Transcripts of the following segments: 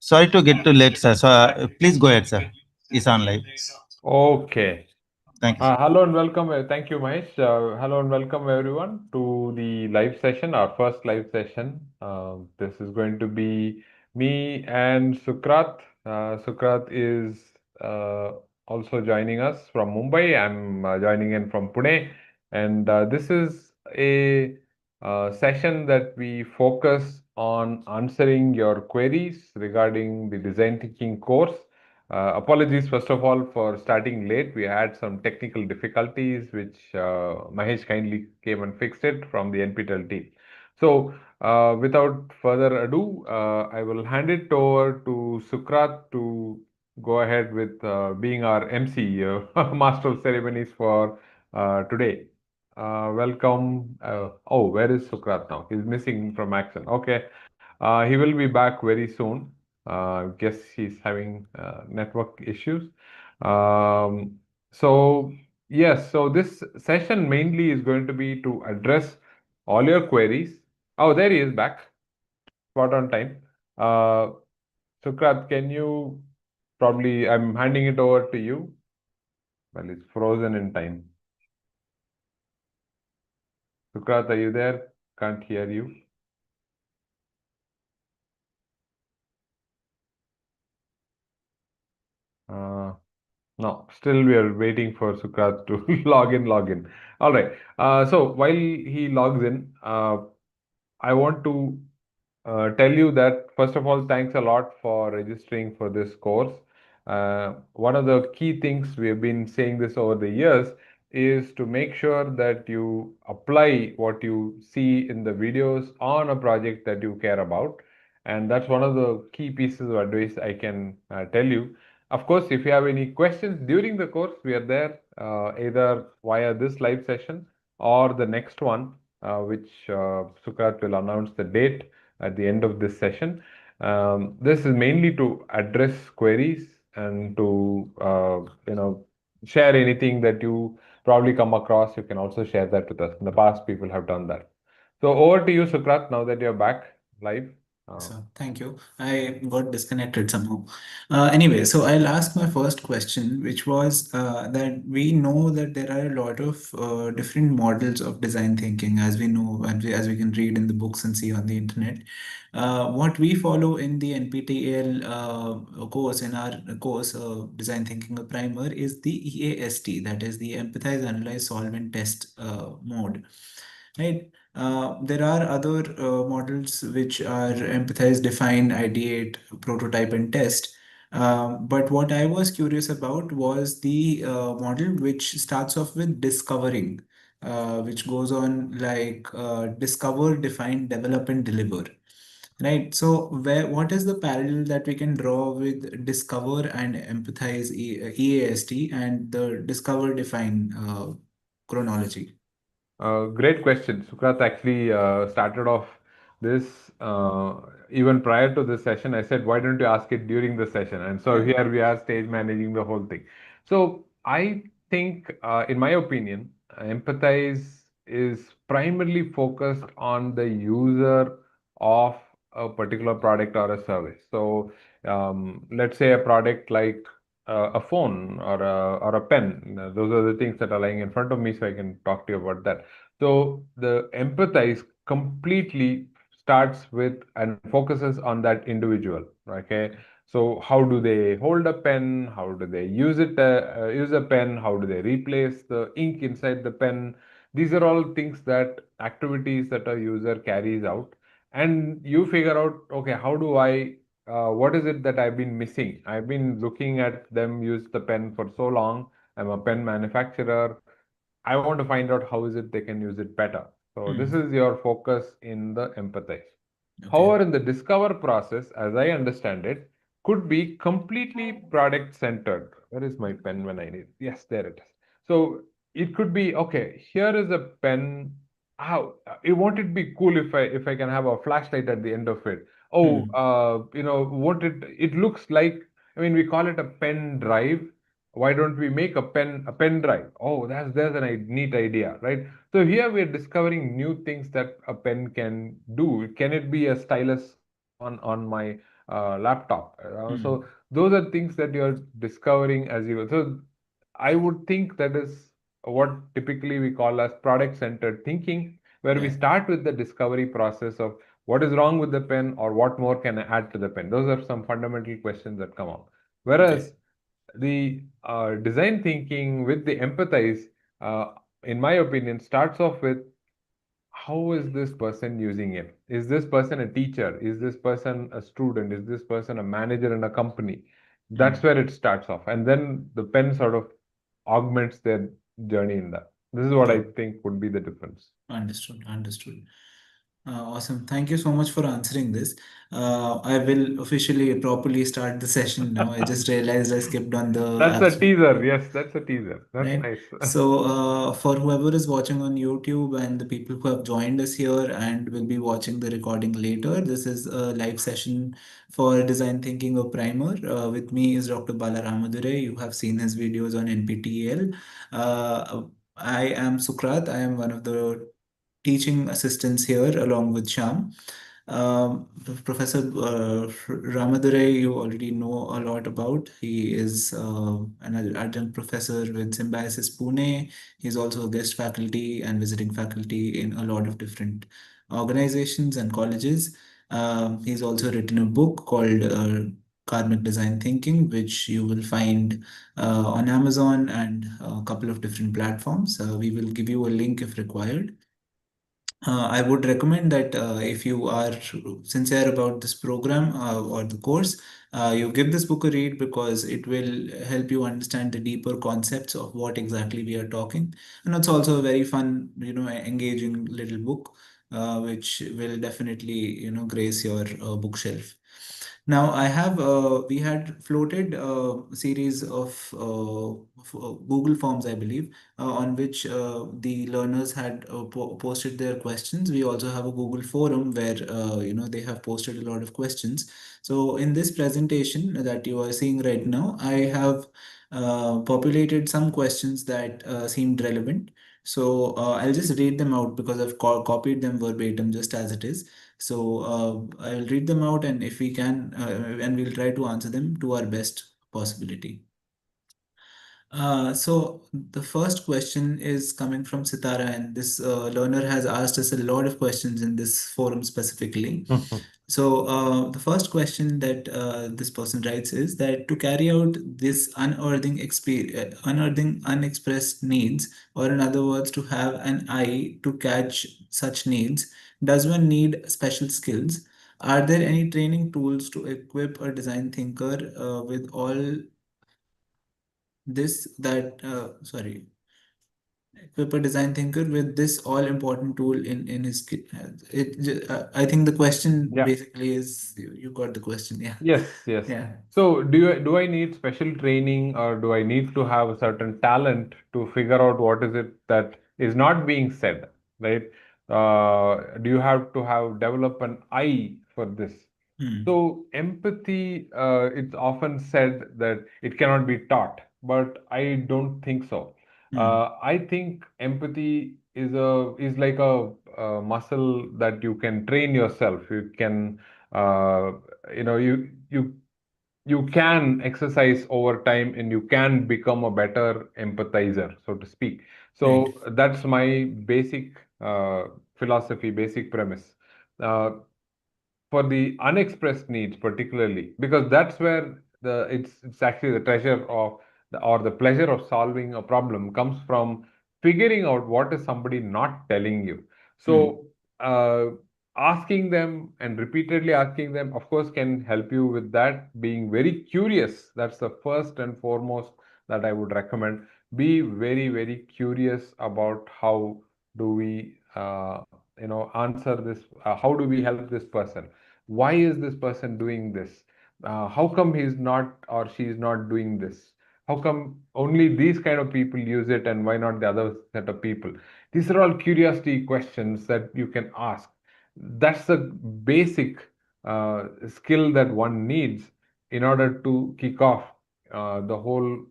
Sorry to get too late, sir. So please go ahead, sir. It's on live. Okay. Thank you. Hello and welcome. Thank you, Mahesh. Hello and welcome everyone to the live session, our first live session. This is going to be me and Sukrat. Sukrat is uh, also joining us from Mumbai. I'm joining in from Pune. And this is a session that we focus on answering your queries regarding the design thinking course. Apologies, first of all, for starting late. We had some technical difficulties, which Mahesh kindly came and fixed it from the NPTEL team. So, without further ado, I will hand it over to Sukrat to go ahead with being our MC, Master of Ceremonies for today. Welcome. Oh, where is Sukrat now? He's missing from action. Okay. He will be back very soon. Guess he's having network issues. Um, so yes, so this session mainly is going to be to address all your queries. Oh, there he is back, spot on time. Uh, Sukrat, can you probably? I'm handing it over to you. Well, it's frozen in time. Sukrat, are you there? Can't hear you. Uh, No, still we are waiting for Sukrat to log in. All right. So while he logs in, I want to tell you that first of all, thanks a lot for registering for this course. One of the key things we have been saying this over the years is to make sure that you apply what you see in the videos on a project that you care about. And that's one of the key pieces of advice I can tell you. Of course, if you have any questions during the course, we are there either via this live session or the next one, which Sukrat will announce the date at the end of this session. This is mainly to address queries and to share anything that you probably come across. You can also share that with us. In the past, people have done that. So over to you, Sukrat. Now that you're back live. Yes, Uh, sir. Thank you. I got disconnected somehow. Anyway, so I'll ask my first question, which was that we know that there are a lot of different models of design thinking, as we know, and as we can read in the books and see on the internet. What we follow in the NPTEL course, in our course, Design Thinking a Primer, is the EAST, that is the Empathize, Analyze, Solve, and Test mode. Right. There are other models which are empathize, define, ideate, prototype, and test. But what I was curious about was the model which starts off with discovering, which goes on like discover, define, develop, and deliver. Right. So, what is the parallel that we can draw with discover and empathize EAST and the discover, define chronology? Great question. Sukrat actually started off this even prior to this session. I said, why don't you ask it during the session? And so Yeah. here we are stage managing the whole thing. So I think, in my opinion, empathize is primarily focused on the user of a particular product or a service. So let's say a product like a phone or a pen. Those are the things that are lying in front of me, so I can talk to you about that. So the empathize completely starts with and focuses on that individual. Okay. So how do they hold a pen? How do they use it? Use a pen? How do they replace the ink inside the pen? These are all things that activities that a user carries out, and you figure out, okay, how do I what is it that I've been missing? I've been looking at them use the pen for so long. I'm a pen manufacturer. I want to find out how is it they can use it better. So this Hmm. is your focus in the empathize. Okay. However, in the discover process, as I understand it, could be completely product centered. Where is my pen when I need it? Yes, there it is. So it could be, okay, here is a pen. How it won't it be cool if I can have a flashlight at the end of it? Oh, Hmm. won't it looks like, I mean, we call it a pen drive. Why don't we make a pen drive? Oh, there's a neat idea, right? So here we are discovering new things that a pen can do. Can it be a stylus on the on my laptop. Hmm. So those are things that you're discovering as you go. So I would think that is what typically we call as product-centered thinking, where we Yeah. start with the discovery process of what is wrong with the pen or what more can I add to the pen. Those are some fundamental questions that come up. Okay. Whereas the design thinking with the empathize, uh, in my opinion, starts off with how is this person using it? Is this person a teacher? Is this person a student? Is this person a manager in a company? That's Hmm. where it starts off. And then the pen sort of augments their journey in that. This is what I Got think would be the difference. Understood. Understood. Awesome. Thank you so much for answering this. I will officially properly start the session now. I just realized I skipped on the That's a abs. teaser. Yes, that's a teaser. That's Right. nice. So, for whoever is watching on YouTube and the people who have joined us here and will be watching the recording later, this is a live session for Design Thinking or Primer. With me is Dr. Bala Ramadure. You have seen his videos on NPTEL. I am Sukrat. I am one of the teaching assistants here along with Sham. Professor Ramadurai, you already know a lot about. He is an adjunct professor with Symbiosis Pune. He's also a guest faculty and visiting faculty in a lot of different organizations and colleges. He's also written a book called Karmic Design Thinking, which you will find on Amazon and a couple of different platforms. We will give you a link if required. I would recommend that if you are sincere about this program or the course, you give this book a read because it will help you understand the deeper concepts of what exactly we are talking. And it's also a very fun, engaging little book, which will definitely, grace your bookshelf. Now, we had floated a series of Google Forms, I believe, on which the learners had posted their questions. We also have a Google forum where, they have posted a lot of questions. So in this presentation that you are seeing right now, I have populated some questions that seemed relevant. So I'll just read them out because I've copied them verbatim just as it is. So I'll read them out, and if we can, and we'll try to answer them to our best possibility. So the first question is coming from Sitara, and this learner has asked us a lot of questions in this forum specifically. So the first question that this person writes is that to carry out this unearthing unexpressed needs, or in other words, to have an eye to catch such needs, does one need special skills? Are there any training tools to equip a design thinker with all this that sorry equip a design thinker with this all important tool in his I think the question Yeah. basically is you got the question. Yeah. Yes, yes. Yeah. So do I need special training or do I need to have a certain talent to figure out what is it that is not being said, right? Do you have to have develop an eye for this? Hmm. So empathy, it's often said that it cannot be taught, but I don't think so. Hmm. I think empathy is like a muscle that you can train yourself. You can, uh, you can exercise over time and you can become a better empathizer, so to speak. Right. So that's my basic philosophy, basic premise. Uh, for the unexpressed needs particularly, because that's where it's actually the treasure of or the pleasure of solving a problem comes from figuring out what is somebody not telling you. Hmm. So asking them and repeatedly asking them of course can help you with that. Being very curious, that's the first and foremost that I would recommend. Be very, very curious about how do we answer this, how do we help this person, why is this person doing this, how come he's not or she's not doing this, how come only these kind of people use it and why not the other set of people. These are all curiosity questions that you can ask. That's the basic skill that one needs in order to kick off the whole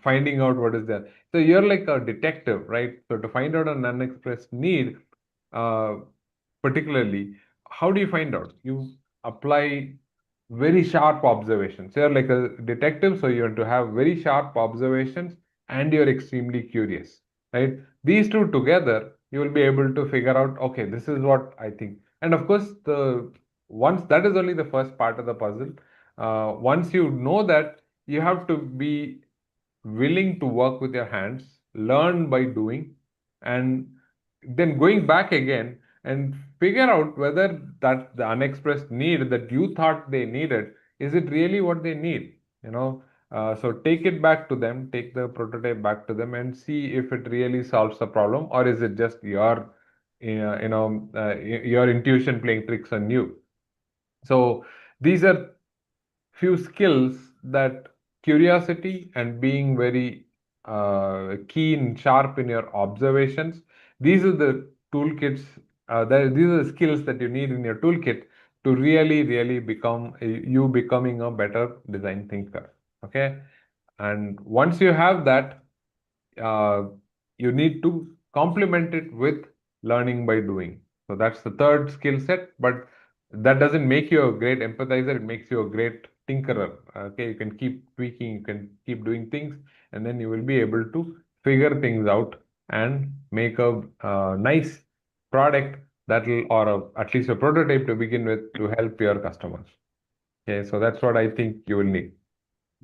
finding out what is there. So you're like a detective, right? So to find out an unexpressed need, uh, particularly, how do you find out? You apply very sharp observations. You're like a detective, so you have to have very sharp observations and you're extremely curious, right? These two together, you will be able to figure out, okay, this is what I think. And of course, the once that is only the first part of the puzzle. Once you know that, you have to be willing to work with your hands, learn by doing, and then going back again and figure out whether that the unexpressed need that you thought they needed, is it really what they need? You know, so take it back to them, take the prototype back to them, and see if it really solves the problem, or is it just your, your intuition playing tricks on you. So these are few skills that curiosity and being very keen, sharp in your observations. These are the toolkits, these are the skills that you need in your toolkit to really, really become you becoming a better design thinker. Okay. And once you have that, uh, you need to complement it with learning by doing. So that's the third skill set, but that doesn't make you a great empathizer, it makes you a great tinkerer. Okay, you can keep tweaking, you can keep doing things, and then you will be able to figure things out and make a nice product that will, or at least a prototype to begin with, to help your customers. Okay, so that's what I think you will need.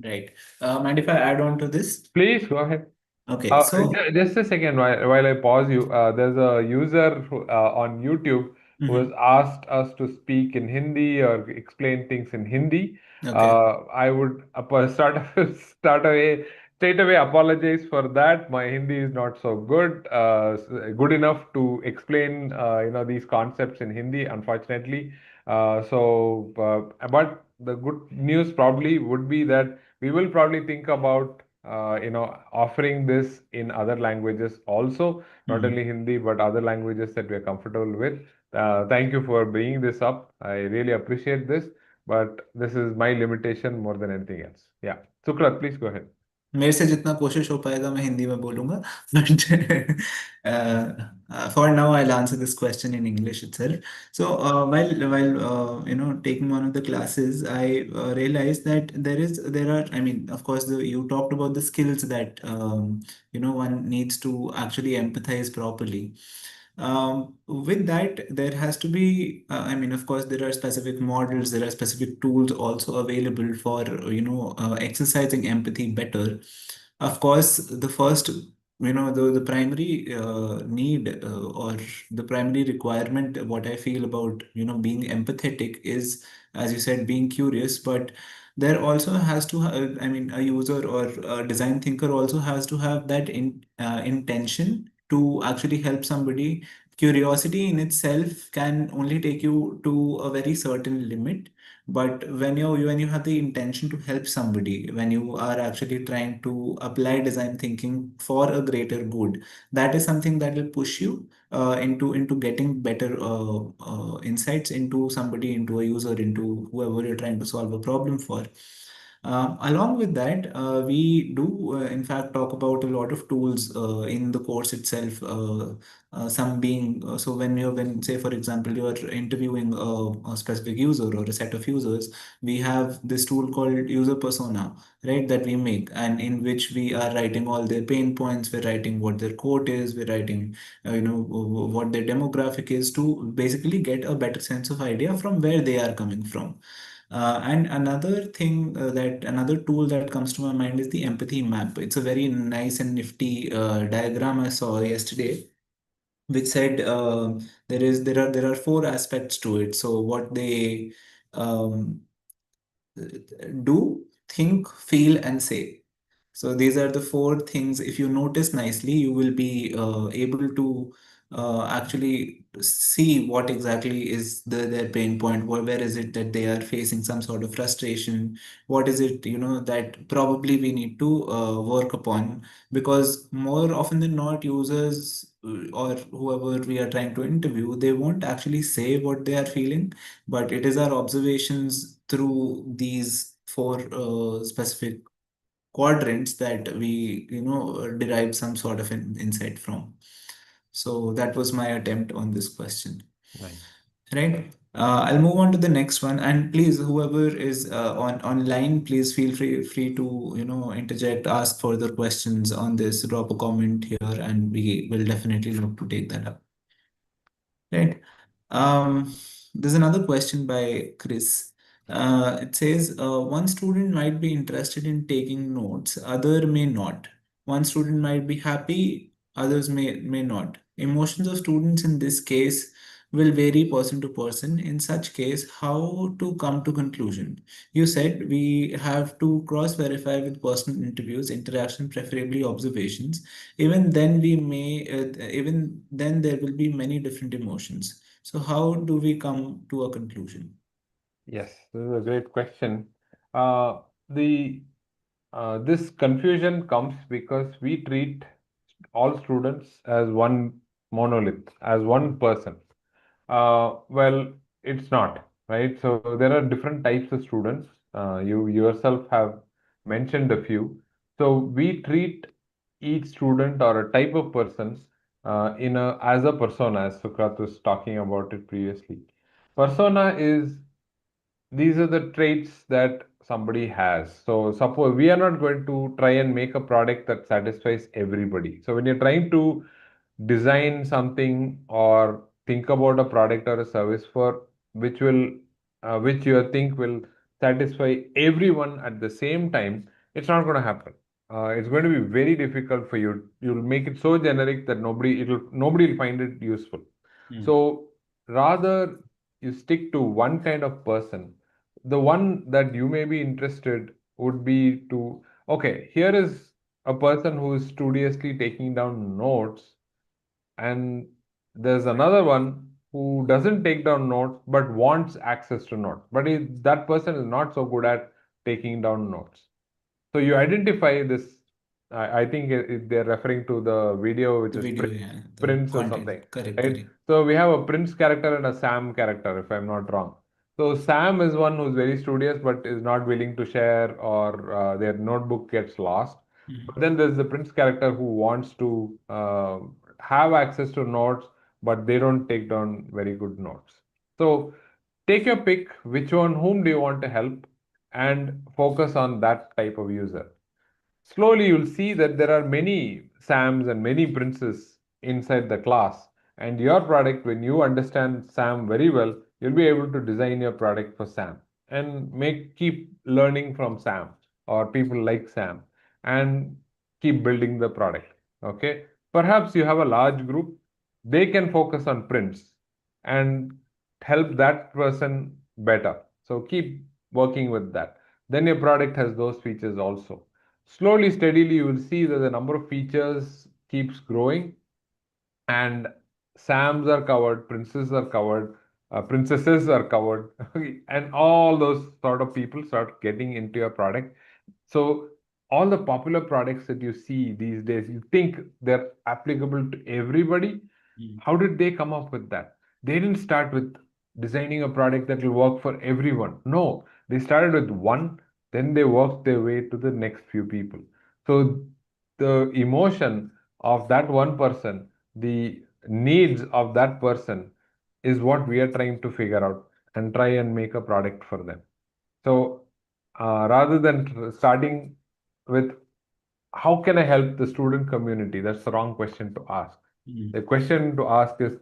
Right. Mind if I add on to this? Please go ahead. Okay, so Just a second while I pause you. There's a user on YouTube who has mhm. asked us to speak in Hindi or explain things in Hindi. Okay. I would start away straight away apologize for that. My Hindi is not so good, good enough to explain these concepts in Hindi, unfortunately. But the good news probably would be that we will probably think about offering this in other languages also, not only Mhm. Hindi, but other languages that we are comfortable with. Thank you for bringing this up. I really appreciate this, but this is my limitation more than anything else. Yeah. Sukrat, please go ahead. मेरे से जितना कोशिश हो पाएगा मैं हिंदी में बोलूंगा but for now I'll answer this question in English itself. So while taking one of the classes, I realized that there are, I mean, of course, you talked about the skills that one needs to actually empathize properly. With that, there has to be, I mean, of course, there are specific models, there are specific tools also available for, exercising empathy better. Of course, the first, the primary need or the primary requirement, what I feel about, being empathetic is, as you said, being curious, but there also has to, I mean, a user or a design thinker also has to have that intention to actually help somebody. Curiosity in itself can only take you to a very certain limit, but when you have the intention to help somebody, when you are actually trying to apply design thinking for a greater good, that is something that will push you into getting better insights into somebody, into a user, into whoever you're trying to solve a problem for. Along with that, we do, in fact, talk about a lot of tools in the course itself. Some being so when say for example you are interviewing a specific user or a set of users, we have this tool called user persona, right? That we make, and in which we are writing all their pain points. We're writing what their quote is. We're writing, what their demographic is, to basically get a better sense of idea from where they are coming from. And another thing another tool that comes to my mind is the empathy map. It's a very nice and nifty diagram I saw yesterday, which said there are four aspects to it. So what they um, do, think, feel, and say. So these are the four things. If you notice nicely, you will be able to actually see what exactly is their pain point. Where is it that they are facing some sort of frustration? What is it, that probably we need to work upon? Because more often than not, users or whoever we are trying to interview, they won't actually say what they are feeling, but it is our observations through these four specific quadrants that we derive some sort of an insight from. So that was my attempt on this question, Nice. right? I'll move on to the next one, and please, whoever is on online, please feel free to interject, ask further questions on this, drop a comment here, and we will definitely look to take that up. Right. There's another question by Chris. It says one student might be interested in taking notes, other may not. One student might be happy, others may not. Emotions of students in this case will vary person to person. In such case, how to come to conclusion? You said we have to cross-verify with personal interviews, interaction, preferably observations. Even then there will be many different emotions. So how do we come to a conclusion? Yes, this is a great question. The This confusion comes because we treat all students as one monolith, as one person. Well, it's not, right? So there are different types of students. You yourself have mentioned a few. So we treat each student or a type of person in a as a persona, as Sukrat was talking about it previously. Persona is these are the traits that somebody has. So suppose we are not going to try and make a product that satisfies everybody. So when you're trying to design something or think about a product or a service for which you think will satisfy everyone at the same time, it's not going to happen. It's going to be very difficult for you. You'll make it so generic that nobody will find it useful. Mm. So rather you stick to one kind of person. The one that you may be interested would be to, okay, here is a person who is studiously taking down notes, and there's another one who doesn't take down notes but wants access to notes. But that person is not so good at taking down notes. So you identify this. I think they're referring to the video, which The is video, yeah, the Prince or something, content. Correct, right? correct. So we have a Prince character and a Sam character, if I'm not wrong. So Sam is one who's very studious but is not willing to share, or their notebook gets lost. Mm. But then there's the Prince character who wants to have access to notes, but they don't take down very good notes. So take your pick, which one, whom do you want to help, and focus on that type of user. Slowly, you'll see that there are many Sams and many Princes inside the class. And your product, when you understand Sam very well, you'll be able to design your product for Sam and keep learning from Sam or people like Sam and keep building the product. Okay. Perhaps you have a large group, they can focus on Prince and help that person better. So keep working with that. Then your product has those features also. Slowly, steadily, you will see that the number of features keeps growing, and Sams are covered, princesses are covered, and all those sort of people start getting into your product. So all the popular products that you see these days, you think they're applicable to everybody. Mm. How did they come up with that? They didn't start with designing a product that will work for everyone. No, they started with one, then they worked their way to the next few people. So the emotion of that one person, the needs of that person is what we are trying to figure out and try and make a product for them. So rather than starting with how can I help the student community, that's the wrong question to ask. Mm. The question to ask is,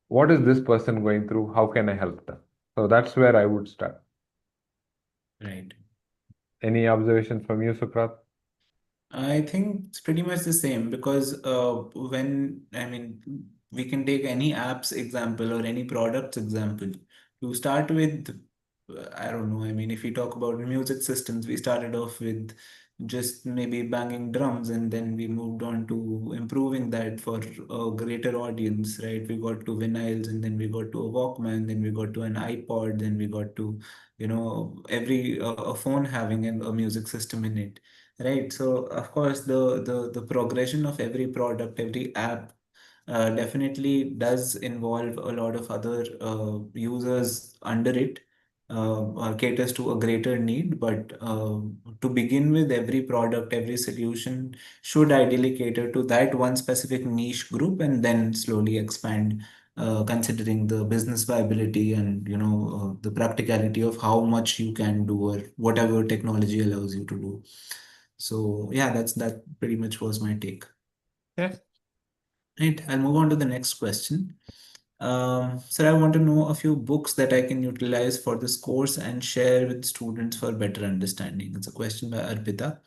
what is this person going through? How can I help them? So that's where I would start. Right. Any observations from you, Sukrat? I think it's pretty much the same because we can take any app's example or any product's example. To start with, I don't know. I mean, if we talk about music systems, we started off with just maybe banging drums, and then we moved on to improving that for a greater audience, right? We got to vinyls, and then we got to a Walkman, then we got to an iPod, then we got to, every a phone having a music system in it. Right. So of course the progression of every product, every app definitely does involve a lot of other users under it, caters to a greater need. But to begin with, every product, every solution should ideally cater to that one specific niche group and then slowly expand. considering the business viability and the practicality of how much you can do or whatever technology allows you to do. So yeah, that pretty much was my take. Yes. Right, I'll move on to the next question. Sir, I want to know a few books that I can utilize for this course and share with students for better understanding. It's a question by Arpita.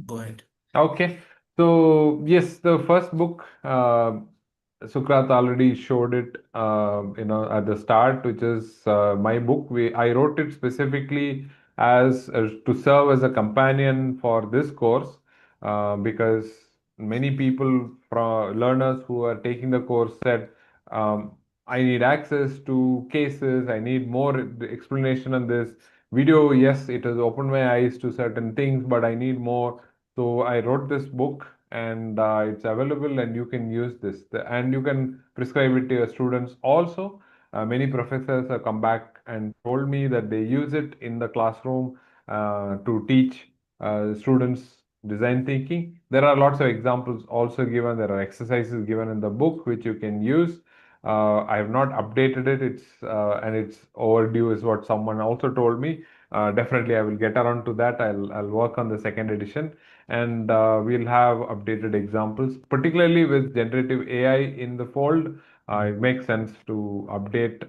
Go ahead. Okay. So yes, the first book, Sukrat already showed it, at the start, which is my book. I wrote it specifically as to serve as a companion for this course, because many people, learners who are taking the course said, um, I need access to cases. I need more explanation on this video. Yes, it has opened my eyes to certain things, but I need more. So I wrote this book, and it's available, and you can use this, and you can prescribe it to your students also. Many professors have come back and told me that they use it in the classroom to teach students design thinking. There are lots of examples also given. There are exercises given in the book which you can use. I have not updated it. It's overdue, is what someone also told me. Definitely, I will get around to that. I'll work on the second edition, and we'll have updated examples, particularly with generative AI in the fold. It makes sense to update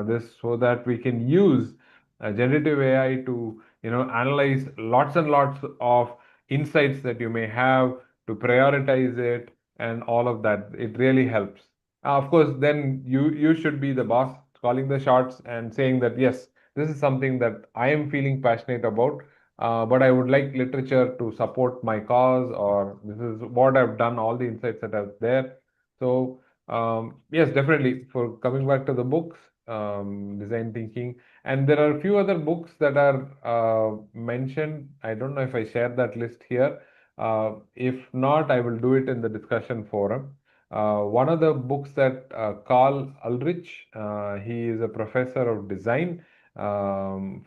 this so that we can use generative AI to analyze lots and lots of insights that you may have, to prioritize it and all of that. It really helps. Of course, then you should be the boss, calling the shots and saying that yes, this is something that I am feeling passionate about, but I would like literature to support my cause, or this is what I've done, all the insights that are there. So, yes, definitely. For coming back to the books, design thinking, and there are a few other books that are mentioned. I don't know if I share that list here. If not, I will do it in the discussion forum. One of the books that Carl Ulrich, he is a professor of design from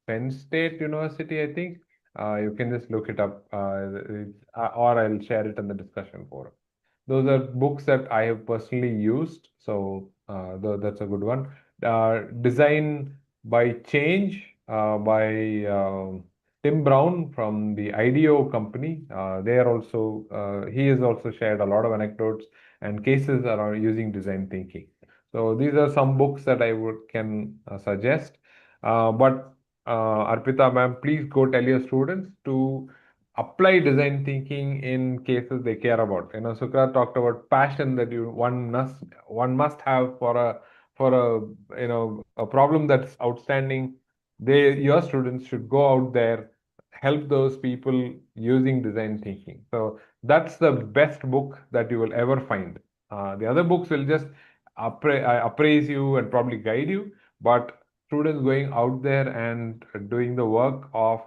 Penn State University, I think. You can just look it up, or I'll share it in the discussion forum. Those are books that I have personally used, so that's a good one. Design by Change by Tim Brown from the IDEO company. They are also he has also shared a lot of anecdotes and cases around using design thinking. So these are some books that I would can suggest. But Arpita ma'am, please go tell your students to apply design thinking in cases they care about. Sukra talked about passion that one must have for a problem that's outstanding. Your students should go out there, help those people using design thinking. So that's the best book that you will ever find. The other books will just appraise you and probably guide you, but students going out there and doing the work of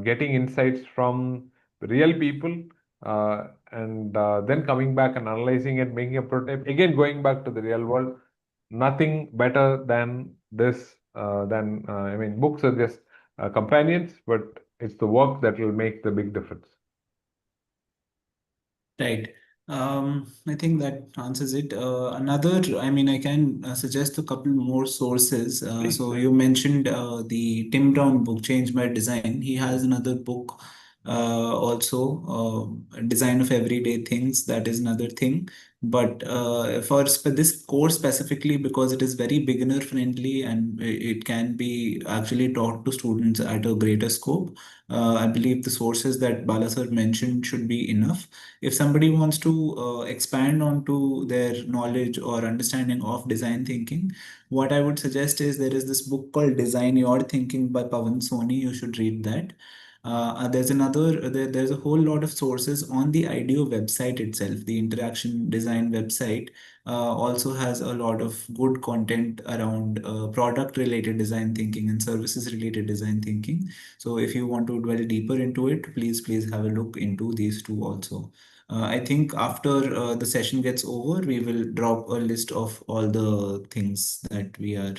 getting insights from real people, and then coming back and analyzing it, making a prototype, again going back to the real world. Nothing better than this. I mean, books are just companions, but it's the work that will make the big difference. Right. I think that answers it. I mean, I can suggest a couple more sources. Please. So you mentioned the Tim Brown book, Change by Design. He has another book also, Design of Everyday Things. That is another thing. But for this course specifically, because it is very beginner friendly and it can be actually taught to students at a greater scope, I believe the sources that Bala sir mentioned should be enough. If somebody wants to expand onto their knowledge or understanding of design thinking, what I would suggest is there is this book called Design Your Thinking by Pavan Soni. You should read that. There's a whole lot of sources on the IDEO website itself. The interaction design website also has a lot of good content around product related design thinking and services related design thinking. So if you want to dwell deeper into it, please have a look into these two also. I think after the session gets over, we will drop a list of all the things that we are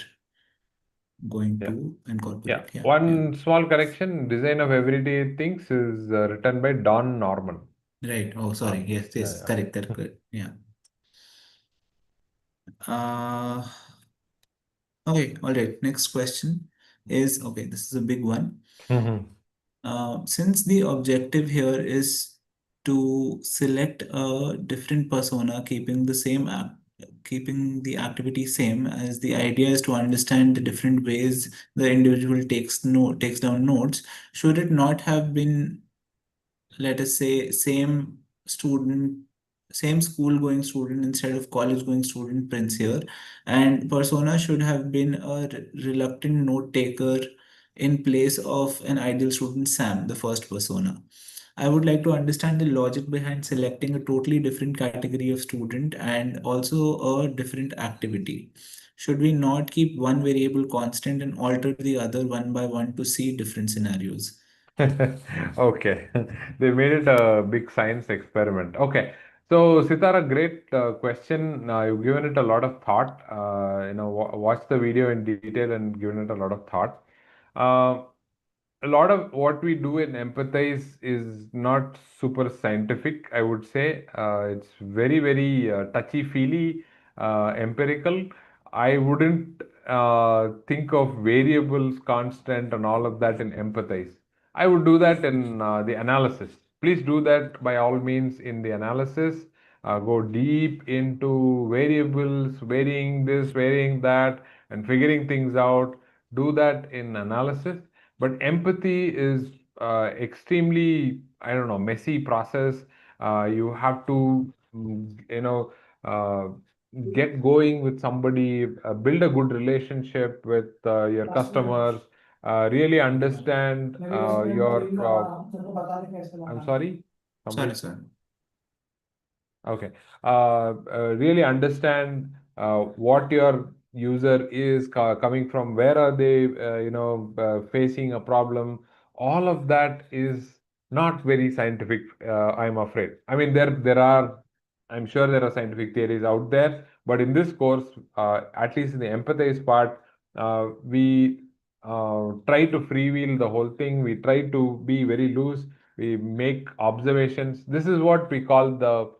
going Yeah. to Yeah. incorporate. Yeah, yeah. One small correction: Design of Everyday Things is written by Don Norman. Right. Oh, sorry. Yes, Yeah, yes. yeah. Correct, correct, correct. Yeah. Uh, okay, all right. Next question is okay, this is a big one. Mhm. Since the objective here is to select a different persona, keeping the activity same, as the idea is to understand the different ways the individual takes down notes, should it not have been, let us say, same school going student instead of college going student prince here, and persona should have been a reluctant note taker in place of an ideal student Sam, the first persona. I would like to understand the logic behind selecting a totally different category of student and also a different activity. Should we not keep one variable constant and alter the other one by one to see different scenarios? Okay, they made it a big science experiment. Okay, so Sitara, great question. You've given it a lot of thought. Watch the video in detail and given it a lot of thought. Uh, a lot of what we do in empathize is not super scientific, I would say. It's very, very touchy feely, empirical. I wouldn't think of variables, constant, and all of that in empathize. I would do that in the analysis. Please do that by all means in the analysis. Go deep into variables, varying this, varying that, and figuring things out. Do that in analysis. But empathy is extremely, I don't know, messy process. You have to, uh, get going with somebody, build a good relationship with your customers, really understand your. I'm sorry, Sorry, somebody. sorry. Okay. Really understand what your user is coming from, where are they, facing a problem. All of that is not very scientific, I'm afraid. I mean, I'm sure there are scientific theories out there, but in this course, at least in the empathize part, we try to freewheel the whole thing. We try to be very loose. We make observations. This is what we call the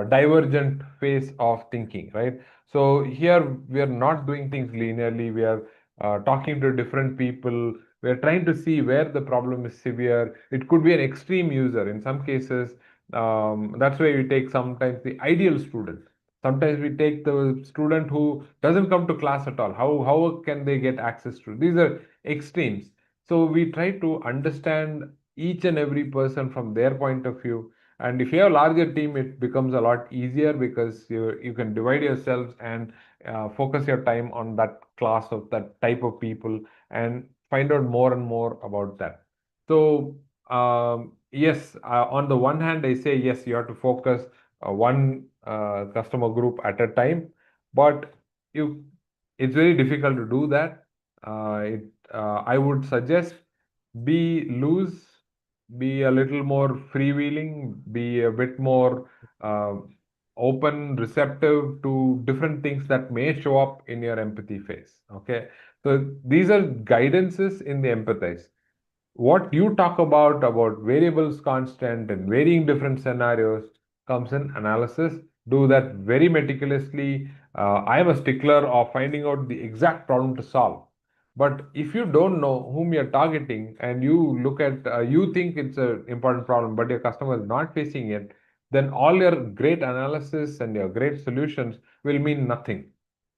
divergent phase of thinking, right? So here we are not doing things linearly. We are talking to different people. We are trying to see where the problem is severe. It could be an extreme user. In some cases, that's why we take sometimes the ideal student. Sometimes we take the student who doesn't come to class at all. How can they get access to? These are extremes. So we try to understand each and every person from their point of view, and if you have a larger team, it becomes a lot easier because you can divide yourselves and focus your time on that class of that type of people and find out more and more about that. So yes, on the one hand, I say yes, you have to focus one customer group at a time, but you it's very difficult to do that. I would suggest be loose, be a little more freewheeling, be a bit more uh, open, receptive to different things that may show up in your empathy phase. Okay, so these are guidances in the empathize. What you talk about variables constant and varying different scenarios comes in analysis. Do that very meticulously. I am a stickler of finding out the exact problem to solve. But if you don't know whom you're targeting and you look at, you think it's an important problem, but your customer is not facing it, then all your great analysis and your great solutions will mean nothing.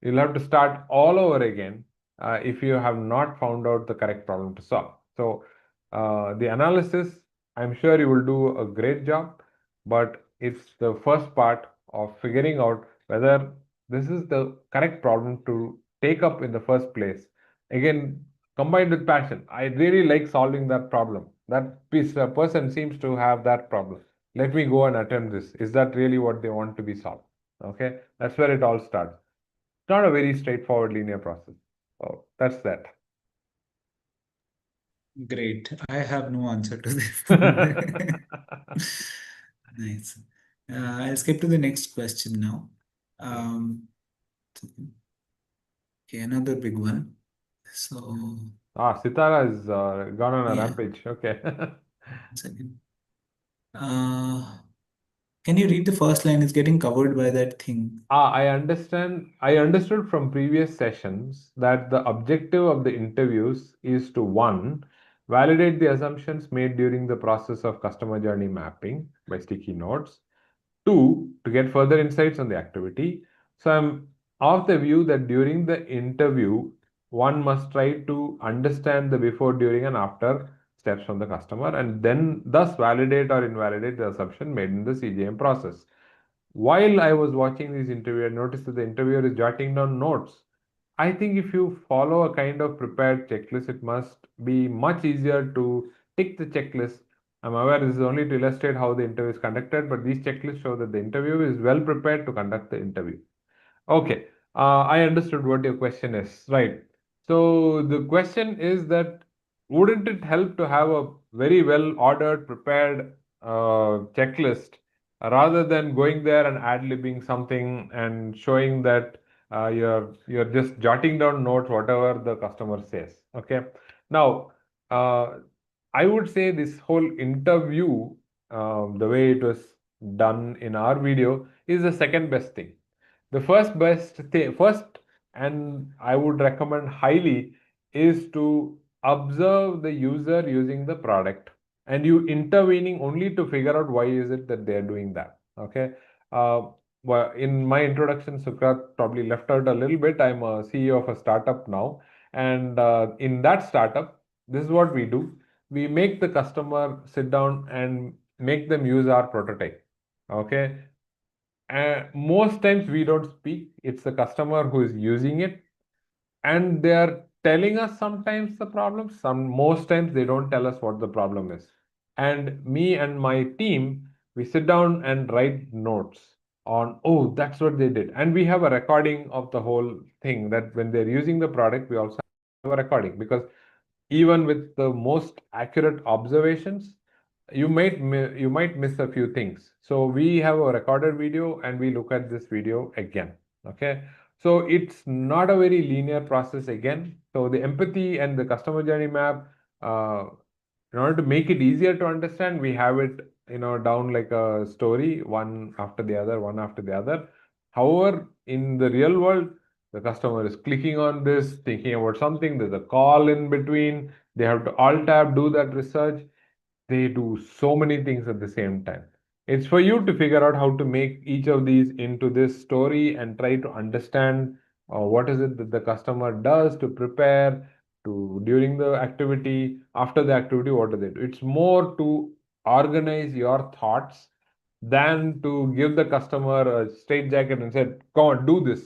You'll have to start all over again if you have not found out the correct problem to solve. So, the analysis, I'm sure you will do a great job, but it's the first part of figuring out whether this is the correct problem to take up in the first place. Again, combined with passion. I really like solving that problem. Person seems to have that problem. Let me go and attempt this. Is that really what they want to be solved? Okay, that's where it all starts. It's not a very straightforward linear process. So that's that. Great. I have no answer to this. Nice. I'll skip to the next question now. Um, okay, another big one. So, Sitara is gone on a yeah, rampage. Okay. 1 second. Uh, Can you read the first line? It's getting covered by that thing. I understand. I understood from previous sessions that the objective of the interviews is to one, validate the assumptions made during the process of customer journey mapping by sticky notes. Two, to get further insights on the activity. So I'm of the view that during the interview, one must try to understand the before, during, and after steps from the customer, and then thus validate or invalidate the assumption made in the CJM process. While I was watching this interview, I noticed that the interviewer is jotting down notes. I think if you follow a kind of prepared checklist, it must be much easier to tick the checklist. I'm aware this is only to illustrate how the interview is conducted, but these checklists show that the interviewer is well prepared to conduct the interview. Okay, I understood what your question is. Right. So the question is that wouldn't it help to have a very well ordered, prepared checklist rather than going there and ad-libbing something and showing that you're just jotting down notes whatever the customer says. Okay. Now, I would say this whole interview, the way it was done in our video, is the second best thing. The first best thing, first, and I would recommend highly, is to observe the user using the product and you intervening only to figure out why is it that they are doing that. Okay. Well, in my introduction, Sukrat probably left out a little bit. I'm a CEO of a startup now, and in that startup, this is what we do. We make the customer sit down and make them use our prototype. Okay. Most times we don't speak, it's the customer who is using it, and they are telling us sometimes the problem, most times they don't tell us what the problem is. And me and my team, we sit down and write notes on, oh, that's what they did. And we have a recording of the whole thing, that when they're using the product, we also have a recording, because even with the most accurate observations, you might miss a few things. So we have a recorded video and we look at this video again. Okay. So it's not a very linear process again. So the empathy and the customer journey map, in order to make it easier to understand, we have it, down like a story, one after the other, one after the other. However, in the real world, the customer is clicking on this, thinking about something, there's a call in between, they have to alt tab, do that research. They do so many things at the same time. It's for you to figure out how to make each of these into this story and try to understand what is it that the customer does to prepare, to during the activity, after the activity, what do they do. It's more to organize your thoughts than to give the customer a straight jacket and say, come on, do this.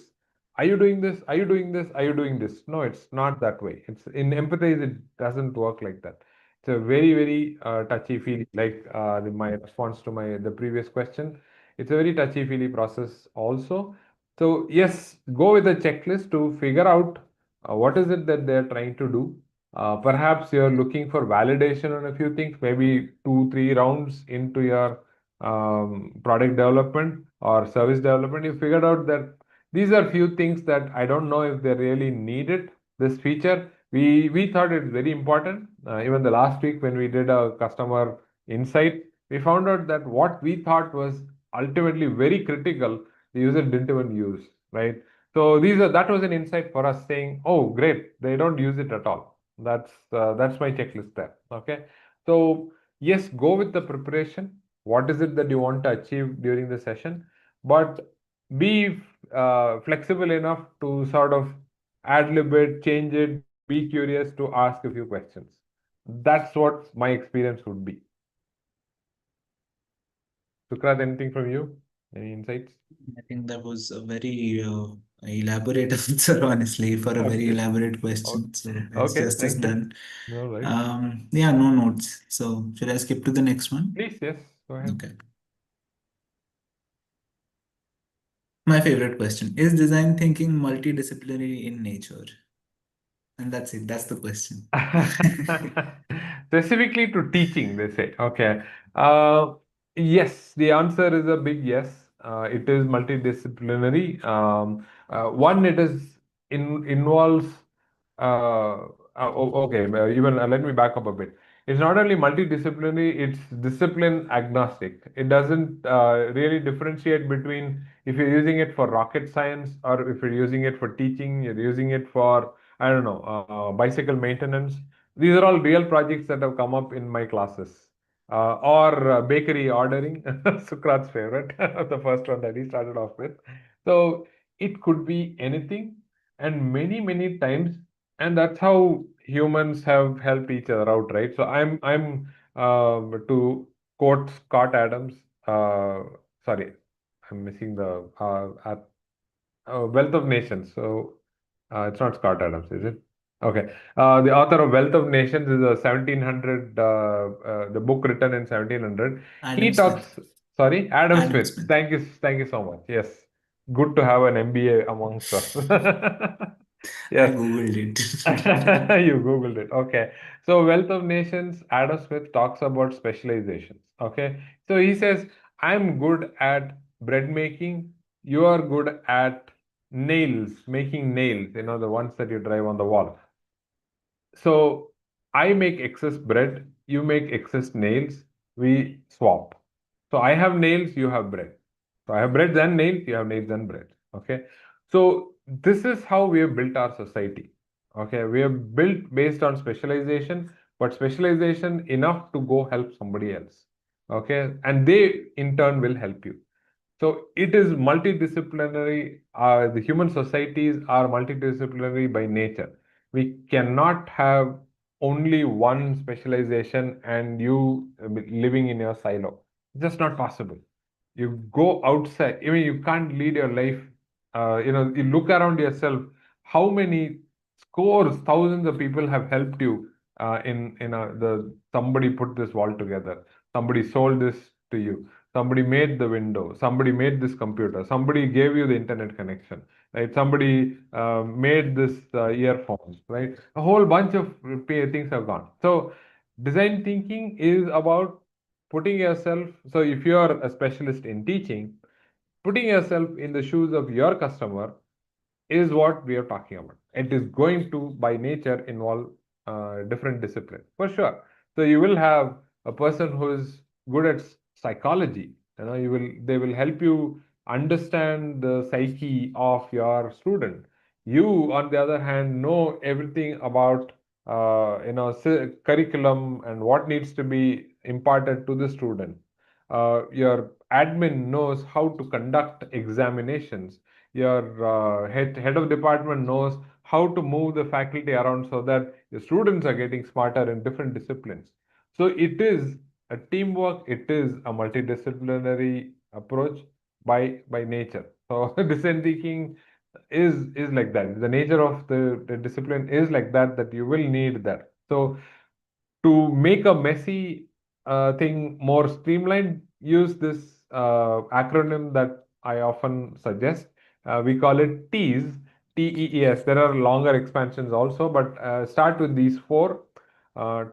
Are you doing this? Are you doing this? Are you doing this? No, it's not that way. It's in empathize, it doesn't work like that. It's a very, very touchy feely, like my response to the previous question. It's a very touchy feely process also. So yes, go with a checklist to figure out what is it that they're trying to do. Perhaps you're looking for validation on a few things, maybe 2, 3 rounds into your product development or service development. You figured out that these are few things that I don't know if they really needed this feature. We thought it's very important. Even the last week when we did a customer insight, we found out that what we thought was ultimately very critical, the user didn't even use, right? So that was an insight for us, saying, oh, great, they don't use it at all. That's my checklist there. Okay. So yes, go with the preparation. What is it that you want to achieve during the session? But be flexible enough to sort of ad lib it, change it, be curious to ask a few questions. That's what my experience would be. Sukrat, anything from you? Any insights? I think that was a very elaborate answer, honestly, for a very Okay. elaborate question. So it's Okay, just as thank you. done. All right. Yeah, no notes. So should I skip to the next one? Please, yes, go ahead. Okay. My favorite question. Is design thinking multidisciplinary in nature? And that's it. That's the question. Specifically to teaching, they say. Okay. Yes, the answer is a big yes. It is multidisciplinary. One, it involves. Okay, even let me back up a bit. It's not only multidisciplinary, it's discipline agnostic. It doesn't really differentiate between if you're using it for rocket science or if you're using it for teaching, you're using it for, I don't know, bicycle maintenance. These are all real projects that have come up in my classes. Or bakery ordering, Sukrat's favorite, the first one that he started off with. So it could be anything, and many times, and that's how humans have helped each other out, right? So I'm to quote Scott Adams. Sorry, I'm missing the Wealth of Nations. So it's not Scott Adams, is it? Okay. The author of Wealth of Nations is a 1700, the book written in 1700. Adam He talks, Smith. sorry, Adam Adam Smith. Smith. Thank you so much. Yes. Good to have an MBA amongst us. I Yes. googled it. You Googled it. Okay. So, Wealth of Nations, Adam Smith talks about specializations. Okay. So, he says, I'm good at bread making. You are good at nails, making nails, the ones that you drive on the wall. So I make excess bread, you make excess nails, we swap. So I have nails, you have bread. So I have bread and nails, you have nails and bread. Okay. So this is how we have built our society. Okay. We have built based on specialization, but specialization enough to go help somebody else. Okay. And they in turn will help you. So it is multidisciplinary. The human societies are multidisciplinary by nature. We cannot have only one specialization and you living in your silo. It's just not possible. You go outside. I mean, you can't lead your life. You look around yourself. How many scores, thousands of people have helped you the somebody put this wall together. Somebody sold this to you. Somebody made the window. Somebody made this computer. Somebody gave you the internet connection, right? Somebody made this earphones, right? A whole bunch of things have gone. So design thinking is about putting yourself. So if you are a specialist in teaching, putting yourself in the shoes of your customer is what we are talking about. It is going to, by nature, involve different disciplines for sure. So you will have a person who is good at psychology. They will help you understand the psyche of your student. You, on the other hand, know everything about curriculum and what needs to be imparted to the student. Your admin knows how to conduct examinations. Your head of department knows how to move the faculty around so that the students are getting smarter in different disciplines. So it is a teamwork, it is a multidisciplinary approach by nature. So design thinking is like that. The nature of the discipline is like that you will need that. So to make a messy thing more streamlined, use this acronym that I often suggest. We call it TEAS, TEES. There are longer expansions also, but start with these four: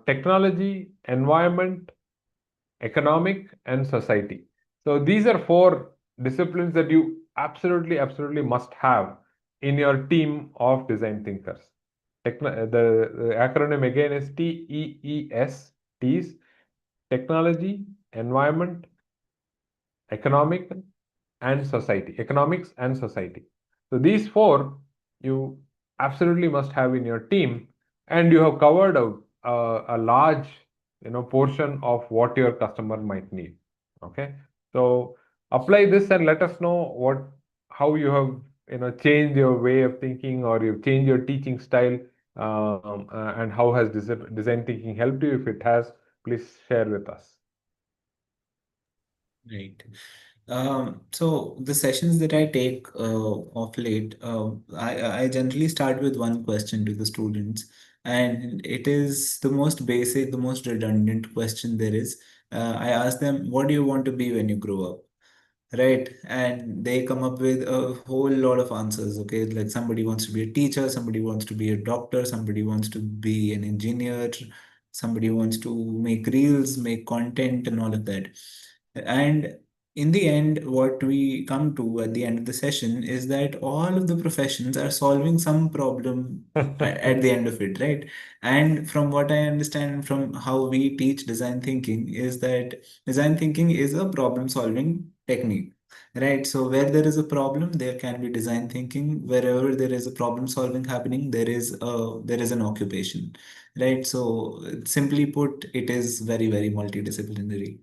technology, environment, economic, and society. So these are four disciplines that you absolutely must have in your team of design thinkers. The acronym again is TEES, TEAS, technology, environment, economic, and society, economics and society. So these four you absolutely must have in your team, and you have covered a large portion of what your customer might need. Okay, so apply this and let us know how you have changed your way of thinking, or you've changed your teaching style, and how has design thinking helped you. If it has, please share with us. Right. So the sessions that I take of late, I generally start with one question to the students, and it is the most basic, the most redundant question there is. I ask them, "What do you want to be when you grow up?" Right? And they come up with a whole lot of answers. Okay, like somebody wants to be a teacher, somebody wants to be a doctor, somebody wants to be an engineer, somebody wants to make reels, make content, and all of that. And in the end, what we come to at the end of the session is that all of the professions are solving some problem at the end of it, right? And from what I understand from how we teach design thinking, is that design thinking is a problem solving technique. Right, so where there is a problem, there can be design thinking. Wherever there is a problem solving happening, there is an occupation, right? So simply put, it is very, very multidisciplinary.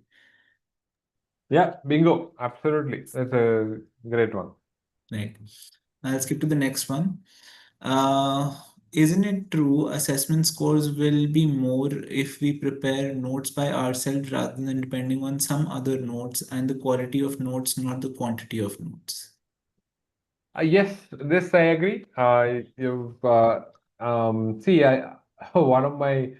Yeah, bingo. Absolutely. That's a great one. Right. I'll skip to the next one. Uh, isn't it true assessment scores will be more if we prepare notes by ourselves rather than depending on some other notes, and the quality of notes, not the quantity of notes? Yes, this I agree. You've see, I one of my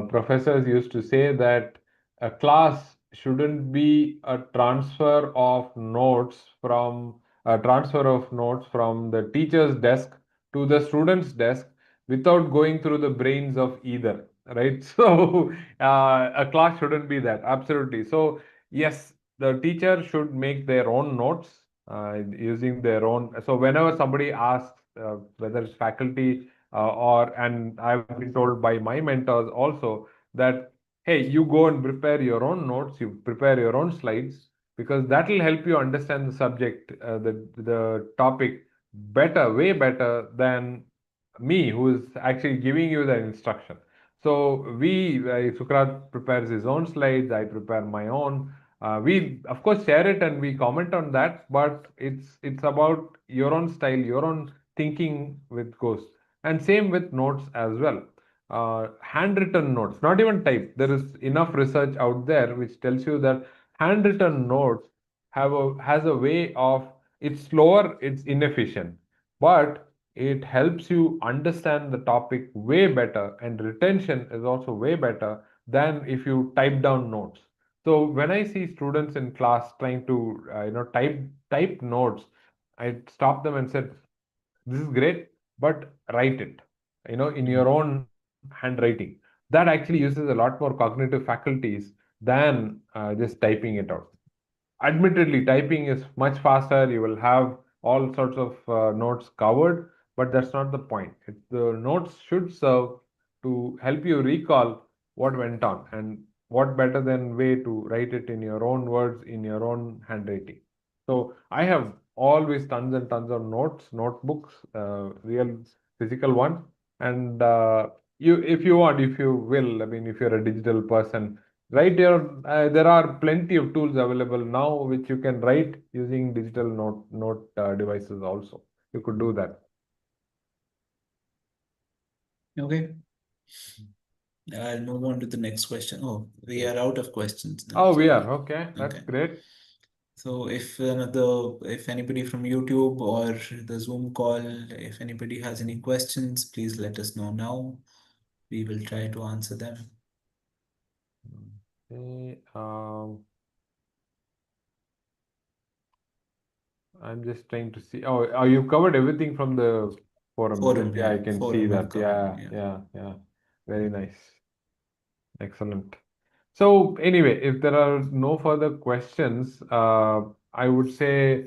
professors used to say that a class shouldn't be a transfer of notes from the teacher's desk to the student's desk without going through the brains of either, right? So a class shouldn't be that. Absolutely. So yes, the teacher should make their own notes using their own. So whenever somebody asks whether it's faculty and I've been told by my mentors also that, hey, you go and prepare your own notes, you prepare your own slides, because that will help you understand the subject, the topic better, way better than me, who is actually giving you the instruction. So Sukrat prepares his own slides, I prepare my own. We of course share it and we comment on that, but it's about your own style, your own thinking with goes. And same with notes as well. Handwritten notes, not even type. There is enough research out there which tells you that handwritten notes has a way of, it's slower, it's inefficient, but it helps you understand the topic way better, and retention is also way better than if you type down notes. So when I see students in class trying to type notes, I stop them and said, "This is great, but write it, in your own handwriting." That actually uses a lot more cognitive faculties than just typing it out. Admittedly, typing is much faster. You will have all sorts of notes covered, but that's not the point. The notes should serve to help you recall what went on, and what better than way to write it in your own words, in your own handwriting. So I have always tons and tons of notes, notebooks, real physical ones, and if you want, if you will, I mean, if you're a digital person, there are plenty of tools available now which you can write using digital note devices also. You could do that. Okay. I'll move on to the next question. Oh, we are out of questions now. Oh, we So, are. Okay, that's okay. great. So if anybody from YouTube or the Zoom call, if anybody has any questions, please let us know now. We will try to answer them. Okay, I'm just trying to see. Oh, you've covered everything from the forum, is it? Forum, Yeah, I yeah. can see Forum I've that. covered, Yeah, yeah. yeah, yeah. Very nice. Excellent. So anyway, if there are no further questions, I would say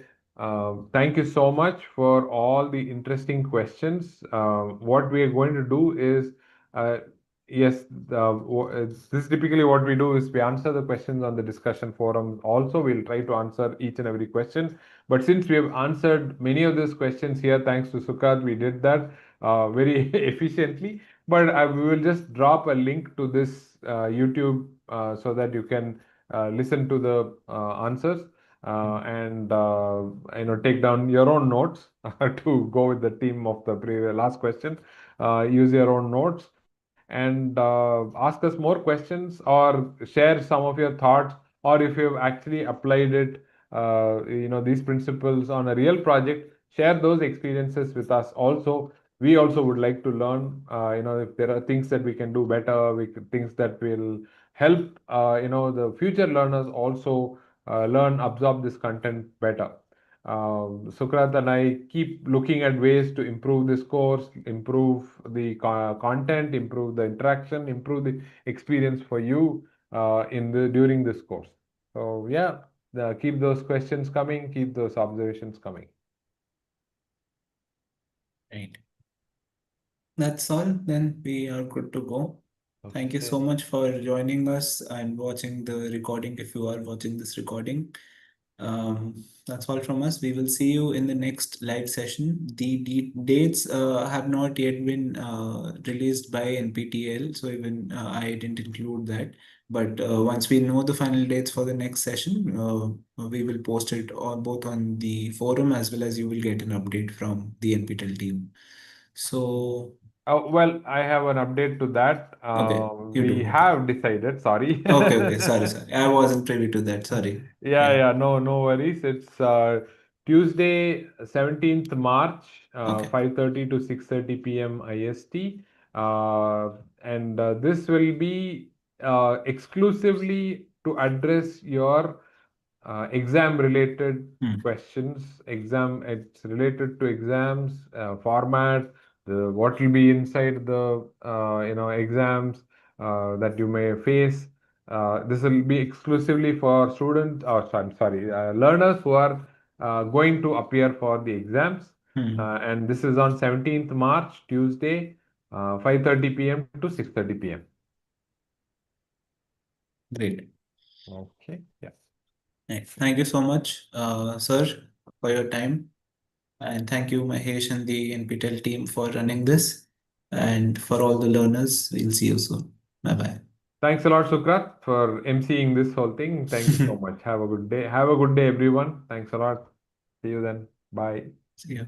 thank you so much for all the interesting questions. What we are going to do is, uh, yes, this is typically what we do is we answer the questions on the discussion forum. Also, we'll try to answer each and every question. But since we have answered many of these questions here, thanks to Sukhat, we did that very efficiently. But we will just drop a link to this YouTube so that you can listen to the answers and take down your own notes to go with the theme of the previous last question. Use your own notes and ask us more questions, or share some of your thoughts, or if you've actually applied it, these principles on a real project, share those experiences with us also. We also would like to learn, if there are things that we can do better, things that will help, the future learners also learn, absorb this content better. Sukrat and I keep looking at ways to improve this course, improve the content, improve the interaction, improve the experience for you in the during this course. So yeah, keep those questions coming, keep those observations coming. Right. That's all. Then we are good to go. Thank you so Okay. much for joining us and watching the recording if you are watching this recording. That's all from us. We will see you in the next live session. The dates have not yet been released by NPTEL, so even I didn't include that. But once we know the final dates for the next session, we will post it on both on the forum as well as you will get an update from the NPTEL team. So, Well, I have an update to that. okay, you We do. Okay. have decided, sorry. Okay, okay. Sorry, sorry. I wasn't privy to that. Sorry. Yeah, Yeah. yeah, no worries. It's Tuesday, 17th March, Okay. 5:30 to 6:30 p.m. IST. And this will be exclusively to address your exam related Hmm. questions. It's related to exams, format, what will be inside the exams that you may face. This will be exclusively for students, or sorry, learners who are going to appear for the exams. Hmm. And this is on 17th March, Tuesday, 5:30 p.m. to 6:30 p.m. Great. Okay, yeah. Right. Thank you so much, sir, for your time. And thank you, Mahesh and the NPTEL team for running this. And for all the learners, we'll see you soon. Bye bye. Thanks a lot, Sukrat, for emceeing this whole thing. Thank you so much. Have a good day. Have a good day, everyone. Thanks a lot. See you then. Bye. See you.